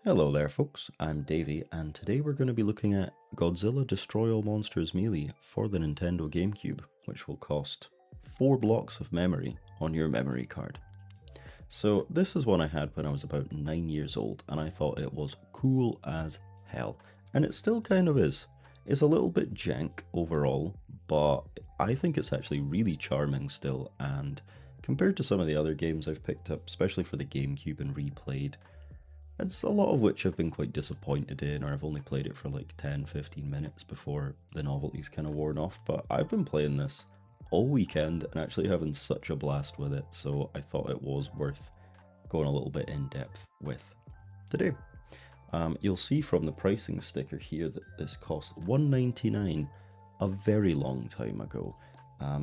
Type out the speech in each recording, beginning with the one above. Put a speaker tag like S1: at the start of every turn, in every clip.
S1: Hello there folks, I'm Davey and today we're going to be looking at Godzilla Destroy All Monsters Melee for the Nintendo Gamecube, which will cost 4 blocks of memory on your memory card. So this is one I had when I was about 9 years old and I thought it was cool as hell, and it still kind of is. It's a little bit jank overall, but I think it's actually really charming still, and compared to some of the other games I've picked up, especially for the Gamecube and replayed, it's a lot of which I've been quite disappointed in, or I've only played it for like 10-15 minutes before the novelty's kind of worn off, but I've been playing this all weekend and actually having such a blast with it, so I thought it was worth going a little bit in depth with today. You'll see from the pricing sticker here that this cost $1.99 a very long time ago.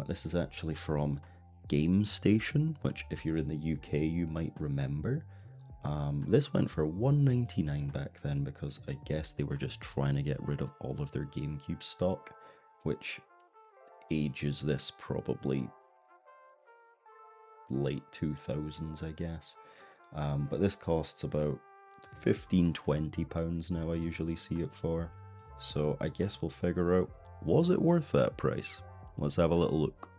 S1: This is actually from GameStation, which if you're in the UK you might remember. This went for $1.99 back then because I guess they were just trying to get rid of all of their GameCube stock, which ages this probably late 2000s, I guess. But this costs about £15-20 now, I usually see it for. So I guess we'll figure out, was it worth that price? Let's have a little look.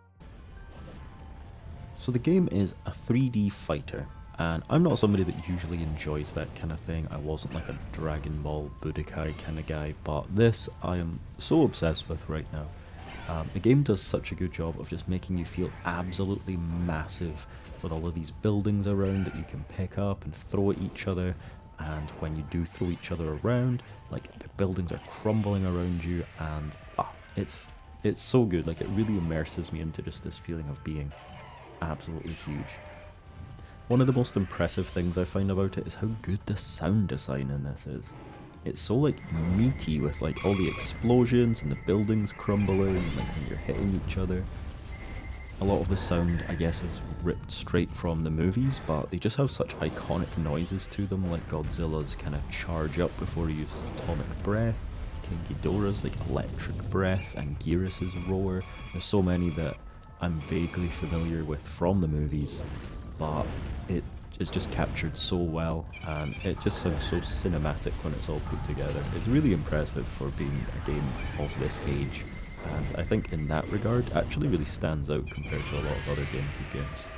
S1: So the game is a 3D fighter. And I'm not somebody that usually enjoys that kind of thing. I wasn't like a Dragon Ball Budokai kind of guy, but this I am so obsessed with right now. The game does such a good job of just making you feel absolutely massive with all of these buildings around that you can pick up and throw at each other. And when you do throw each other around, like the buildings are crumbling around you, and it's so good. Like it really immerses me into just this feeling of being absolutely huge. One of the most impressive things I find about it is how good the sound design in this is. It's so like meaty with like all the explosions and the buildings crumbling and like when you're hitting each other. A lot of the sound I guess is ripped straight from the movies, but they just have such iconic noises to them, like Godzilla's kind of charge up before he uses atomic breath, King Ghidorah's like electric breath, and Gearus's roar. There's so many that I'm vaguely familiar with from the movies, but it is just captured so well, and it just sounds so cinematic when it's all put together. It's really impressive for being a game of this age, and I think in that regard actually really stands out compared to a lot of other GameCube games.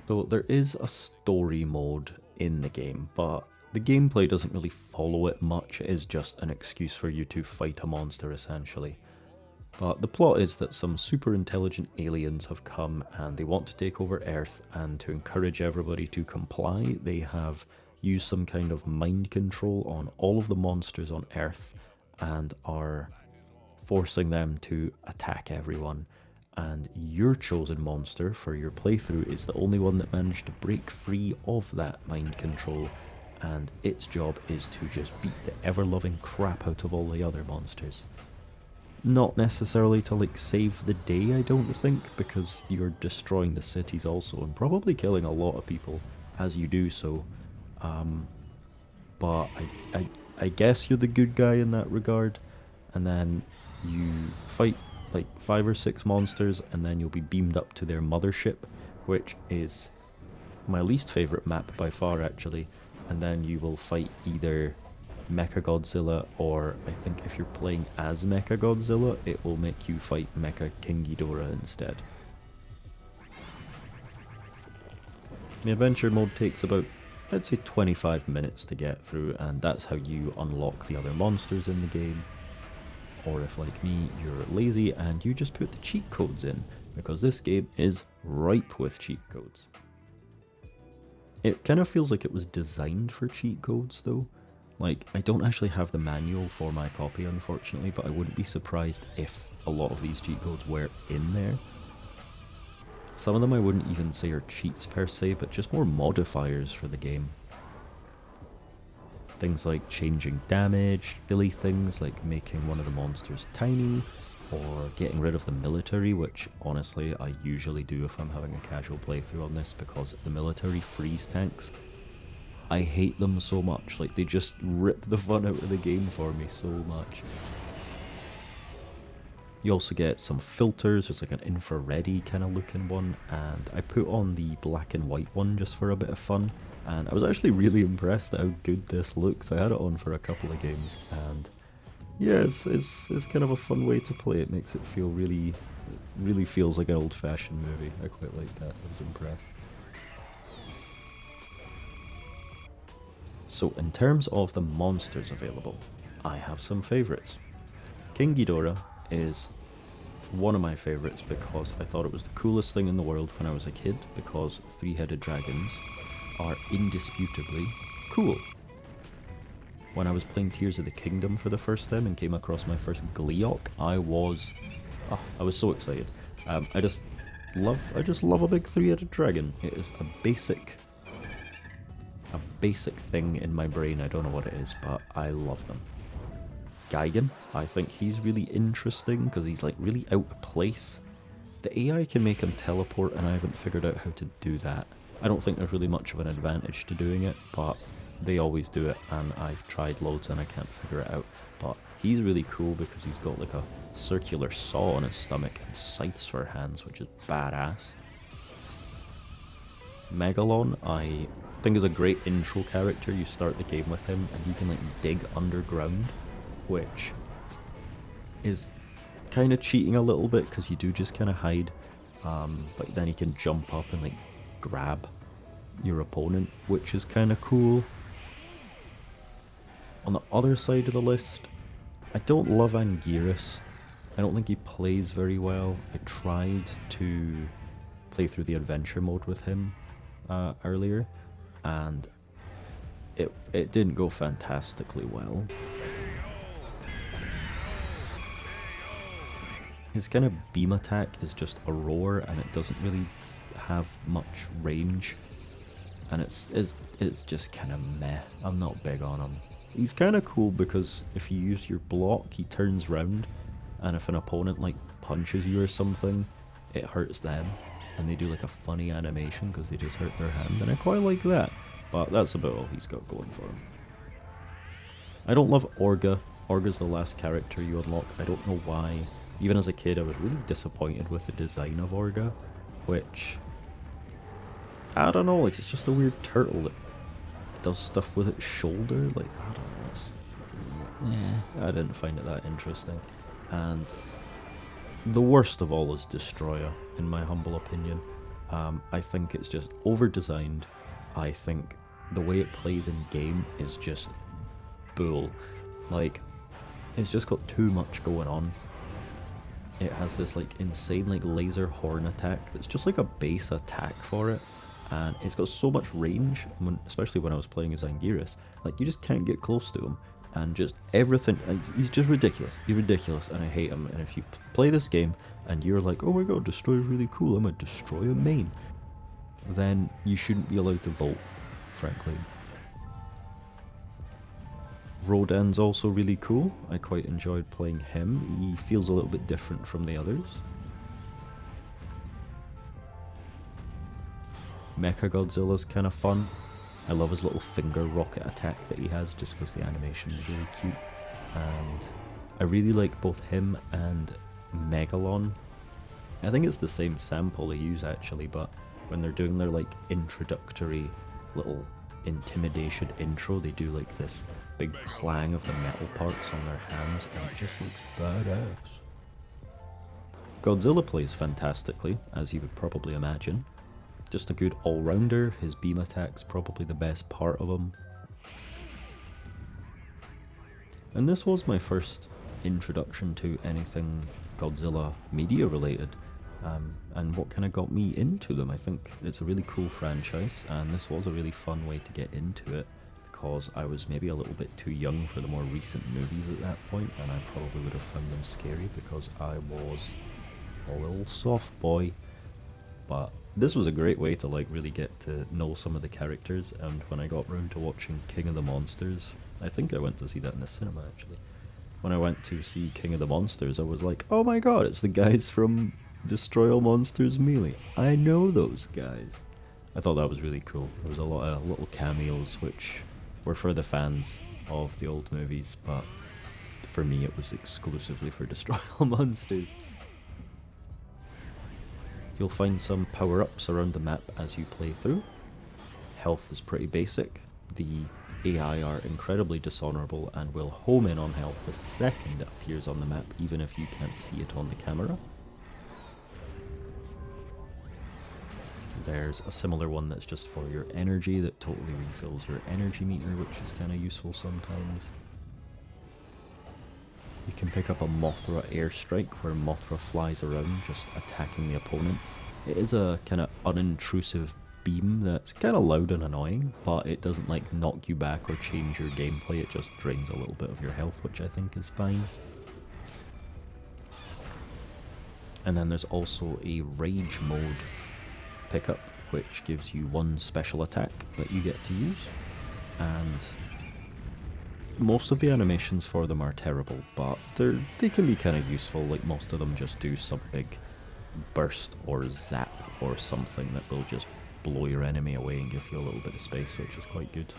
S1: So there is a story mode in the game, but the gameplay doesn't really follow it much. It is just an excuse for you to fight a monster essentially. But the plot is that some super intelligent aliens have come and they want to take over Earth, and to encourage everybody to comply, they have used some kind of mind control on all of the monsters on Earth and are forcing them to attack everyone. And your chosen monster for your playthrough is the only one that managed to break free of that mind control, and its job is to just beat the ever-loving crap out of all the other monsters. Not necessarily to like save the day, I don't think, because you're destroying the cities also and probably killing a lot of people as you do so. But I guess you're the good guy in that regard, and then you fight like 5 or 6 monsters, and then you'll be beamed up to their mothership, which is my least favourite map by far actually, and then you will fight either Mechagodzilla, or I think if you're playing as Mechagodzilla, it will make you fight Mecha King Ghidorah instead. The adventure mode takes about, I'd say 25 minutes to get through, and that's how you unlock the other monsters in the game. Or if like me, you're lazy and you just put the cheat codes in, because this game is ripe with cheat codes. It kind of feels like it was designed for cheat codes though. Like, I don't actually have the manual for my copy, unfortunately, but I wouldn't be surprised if a lot of these cheat codes were in there. Some of them I wouldn't even say are cheats per se, but just more modifiers for the game. Things like changing damage, silly things like making one of the monsters tiny, or getting rid of the military, which honestly I usually do if I'm having a casual playthrough on this, because the military freeze tanks, I hate them so much. Like, they just rip the fun out of the game for me so much. You also get some filters. There's like an infrared kind of looking one, and I put on the black and white one just for a bit of fun, and I was actually really impressed at how good this looks. I had it on for a couple of games, and yeah, it's kind of a fun way to play. It makes it feel really feels like an old-fashioned movie. I quite like that. I was impressed. So in terms of the monsters available, I have some favourites. King Ghidorah is one of my favourites because I thought it was the coolest thing in the world when I was a kid, because three-headed dragons are indisputably cool. When I was playing Tears of the Kingdom for the first time and came across my first Gleeok, I was so excited. I just love a big three-headed dragon. It is a basic thing in my brain. I don't know what it is, but I love them. Gigan, I think he's really interesting because he's like really out of place. The AI can make him teleport, and I haven't figured out how to do that. I don't think there's really much of an advantage to doing it, but they always do it, and I've tried loads and I can't figure it out. But he's really cool because he's got like a circular saw on his stomach and scythes for hands, which is badass. Megalon, I think, is a great intro character. You start the game with him and he can like dig underground, which is kind of cheating a little bit because you do just kind of hide, but then he can jump up and like grab your opponent, which is kind of cool. On the other side of the list, I don't love Anguirus. I don't think he plays very well. I tried to play through the adventure mode with him earlier, and it didn't go fantastically well. His kind of beam attack is just a roar, and it doesn't really have much range, and it's just kind of meh. I'm not big on him. He's kind of cool because if you use your block, he turns round, and if an opponent like punches you or something, it hurts them, and they do like a funny animation because they just hurt their hand, and I quite like that. But that's about all he's got going for him. I don't love Orga. Orga's the last character you unlock. I don't know why. Even as a kid, I was really disappointed with the design of Orga, which, I don't know, like, it's just a weird turtle that does stuff with its shoulder. Like, I don't know, I didn't find it that interesting. And the worst of all is Destroyer, in my humble opinion. I think it's just over-designed. I think the way it plays in game is just bull. Like, it's just got too much going on. It has this like insane like laser horn attack that's just like a base attack for it, and it's got so much range, especially when I was playing as Anguirus. Like, you just can't get close to him, and just everything, he's just ridiculous. He's ridiculous, and I hate him. And if you play this game and you're like, oh my god, Destroyer's really cool, I'm a Destroyer main, then you shouldn't be allowed to vote, frankly. Rodan's also really cool. I quite enjoyed playing him. He feels a little bit different from the others. Mechagodzilla's kind of fun. I love his little finger rocket attack that he has just because the animation is really cute. And I really like both him and Megalon. I think it's the same sample they use actually, but when they're doing their like introductory little intimidation intro, they do like this big clang of the metal parts on their hands, and it just looks badass. Godzilla plays fantastically, as you would probably imagine. Just a good all-rounder. His beam attack's probably the best part of him. And this was my first introduction to anything Godzilla media related. And what kind of got me into them. I think it's a really cool franchise, and this was a really fun way to get into it, because I was maybe a little bit too young for the more recent movies at that point, and I probably would have found them scary because I was a little soft boy. But this was a great way to like really get to know some of the characters, and when I got round to watching King of the Monsters, I think I went to see that in the cinema actually. When I went to see King of the Monsters, I was like, oh my god, it's the guys from Destroy All Monsters Melee. I know those guys. I thought that was really cool. There was a lot of little cameos which were for the fans of the old movies, but for me it was exclusively for Destroy All Monsters. You'll find some power-ups around the map as you play through. health is pretty basic. The AI are incredibly dishonourable and will home in on health the second it appears on the map, even if you can't see it on the camera. There's a similar one that's just for your energy that totally refills your energy meter, which is kind of useful sometimes. You can pick up a Mothra airstrike where Mothra flies around just attacking the opponent. It is a kind of unintrusive beam that's kind of loud and annoying, but it doesn't like knock you back or change your gameplay, it just drains a little bit of your health, which I think is fine. And then there's also a rage mode pickup, which gives you one special attack that you get to use, and most of the animations for them are terrible, but they can be kind of useful. Like, most of them just do some big burst or zap or something that will just blow your enemy away and give you a little bit of space, which is quite good.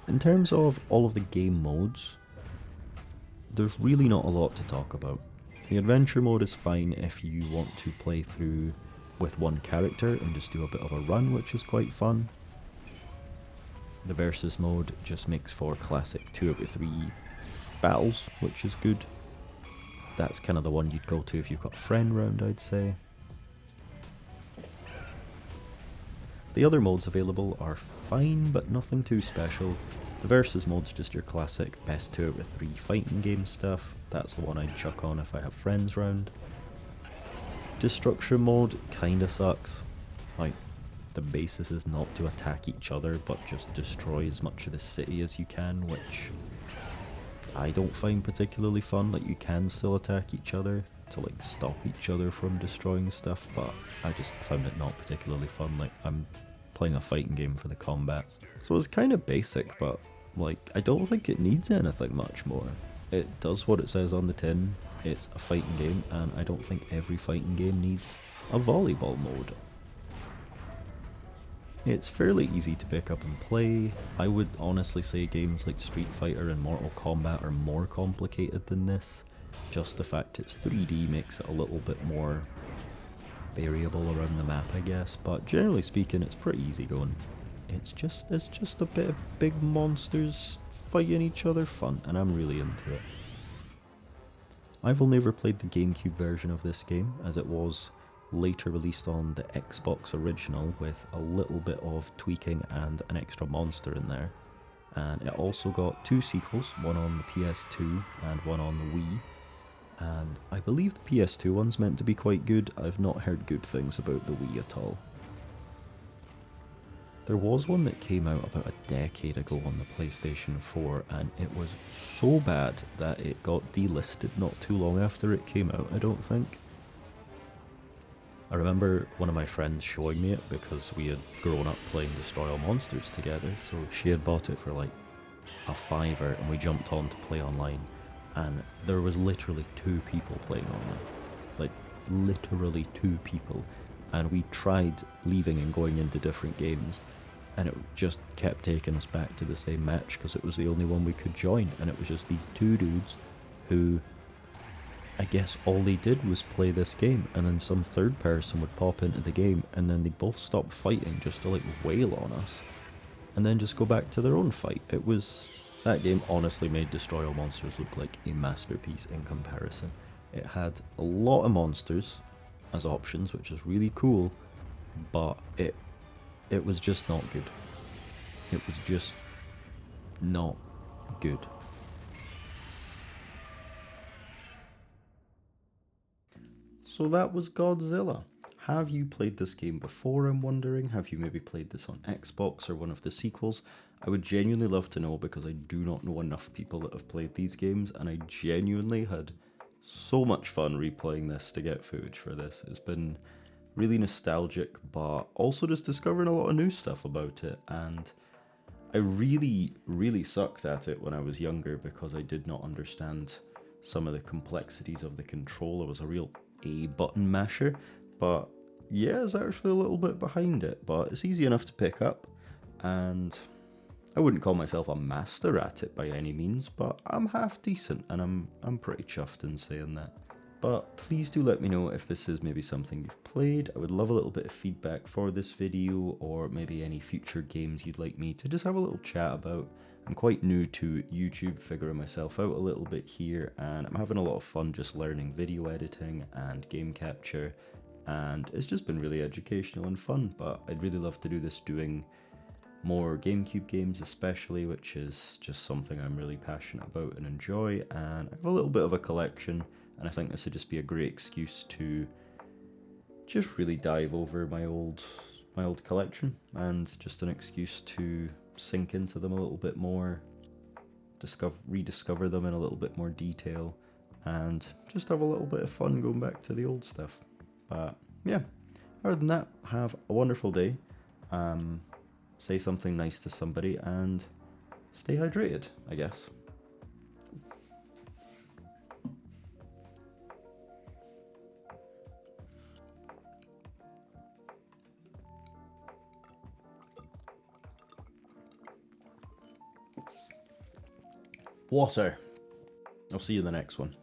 S1: In terms of all of the game modes, there's really not a lot to talk about. The adventure mode is fine if you want to play through with one character and just do a bit of a run, which is quite fun. The versus mode just makes for classic 2 out of 3 battles, which is good. That's kind of the one you'd go to if you've got a friend round, I'd say. The other modes available are fine, but nothing too special. The versus mode's just your classic best 2 out of 3 fighting game stuff. That's the one I'd chuck on if I have friends round. Destruction mode kinda sucks. Like, the basis is not to attack each other, but just destroy as much of the city as you can, which I don't find particularly fun. Like, you can still attack each other to like stop each other from destroying stuff, but I just found it not particularly fun. Like, I'm playing a fighting game for the combat. So it's kind of basic, but like, I don't think it needs anything much more. It does what it says on the tin. It's a fighting game, and I don't think every fighting game needs a volleyball mode. It's fairly easy to pick up and play. I would honestly say games like Street Fighter and Mortal Kombat are more complicated than this. Just the fact it's 3D makes it a little bit more variable around the map, I guess, but generally speaking it's pretty easy going. It's just a bit of big monsters fighting each other fun, and I'm really into it. I've only ever played the Gamecube version of this game, as it was later released on the Xbox original with a little bit of tweaking and an extra monster in there. And it also got 2 sequels, one on the PS2 and one on the Wii. And I believe the PS2 one's meant to be quite good. I've not heard good things about the Wii at all. There was one that came out about a decade ago on the PlayStation 4, and it was so bad that it got delisted not too long after it came out, I don't think. I remember one of my friends showing me it because we had grown up playing Destroy All Monsters together, so she had bought it for like a $5 and we jumped on to play online, and there was literally 2 people playing online. Like, literally 2 people. And we tried leaving and going into different games, and it just kept taking us back to the same match because it was the only one we could join, and it was just these 2 dudes who, I guess all they did was play this game, and then some third person would pop into the game, and then they both stopped fighting just to like wail on us, and then just go back to their own fight. That game honestly made Destroy All Monsters look like a masterpiece in comparison. It had a lot of monsters as options, which is really cool, but it was just not good. It was just not good. So that was Godzilla. Have you played this game before, I'm wondering? Have you maybe played this on Xbox or one of the sequels? I would genuinely love to know, because I do not know enough people that have played these games, and I genuinely had so much fun replaying this to get footage for this. It's been really nostalgic, but also just discovering a lot of new stuff about it, and I really, really sucked at it when I was younger because I did not understand some of the complexities of the control. I was a real A button masher, but yeah, it's actually a little bit behind it, but it's easy enough to pick up, and I wouldn't call myself a master at it by any means, but I'm half decent, and I'm pretty chuffed in saying that. But please do let me know if this is maybe something you've played. I would love a little bit of feedback for this video, or maybe any future games you'd like me to just have a little chat about. I'm quite new to YouTube, figuring myself out a little bit here, and I'm having a lot of fun just learning video editing and game capture, and it's just been really educational and fun. But I'd really love to do this doing more Gamecube games especially, which is just something I'm really passionate about and enjoy, and I have a little bit of a collection, and I think this would just be a great excuse to just really dive over my old collection, and just an excuse to sink into them a little bit more, rediscover them in a little bit more detail, and just have a little bit of fun going back to the old stuff. But yeah, other than that, have a wonderful day. Say something nice to somebody and stay hydrated, I guess. Water. I'll see you in the next one.